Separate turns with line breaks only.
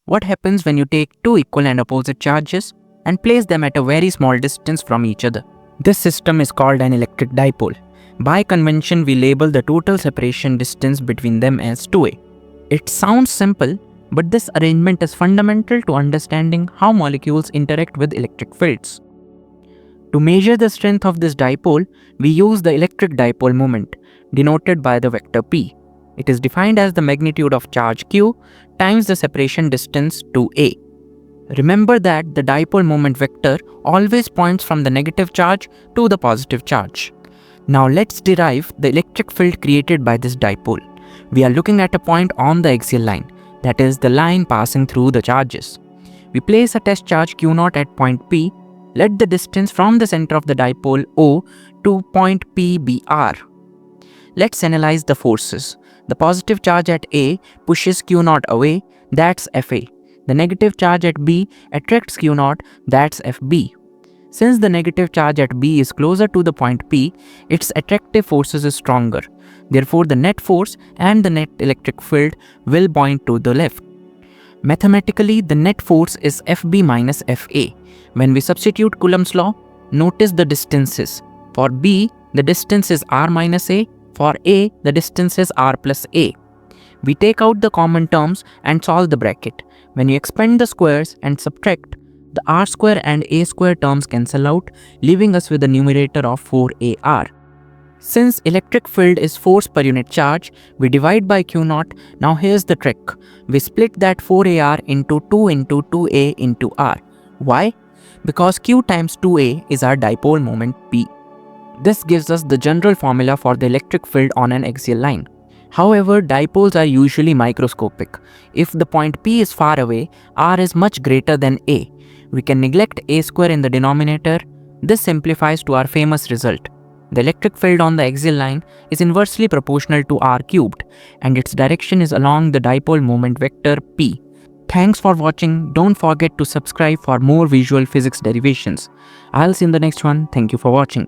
What happens when you take two equal and opposite charges and place them at a very small distance from each other? This system is called an electric dipole. By convention, we label the total separation distance between them as 2a. It sounds simple, but this arrangement is fundamental to understanding how molecules interact with electric fields. To measure the strength of this dipole, we use the electric dipole moment, denoted by the vector p. It is defined as the magnitude of charge q times the separation distance 2a. Remember that the dipole moment vector always points from the negative charge to the positive charge. Now let's derive the electric field created by this dipole. We are looking at a point on the axial line, that is the line passing through the charges. We place a test charge q0 at point P. Let the distance from the center of the dipole O to point P be r. Let's analyze the forces. The positive charge at A pushes q0 away, that's Fa. The negative charge at B attracts q0, that's Fb. Since the negative charge at B is closer to the point P, its attractive forces is stronger. Therefore, the net force and the net electric field will point to the left. Mathematically, the net force is Fb minus Fa. When we substitute Coulomb's law, notice the distances. For B, the distance is r minus a. For A, the distance is r plus a. We take out the common terms and solve the bracket. When you expand the squares and subtract, the r square and a square terms cancel out, leaving us with a numerator of 4ar. Since electric field is force per unit charge, we divide by q0. Now here's the trick. We split that 4ar into 2 into 2a into r. Why? Because q times 2a is our dipole moment p. This gives us the general formula for the electric field on an axial line. However, dipoles are usually microscopic. If the point P is far away, r is much greater than a. We can neglect a square in the denominator. This simplifies to our famous result. The electric field on the axial line is inversely proportional to r cubed, and its direction is along the dipole moment vector p. Thanks for watching. Don't forget to subscribe for more visual physics derivations. I'll see you in the next one. Thank you for watching.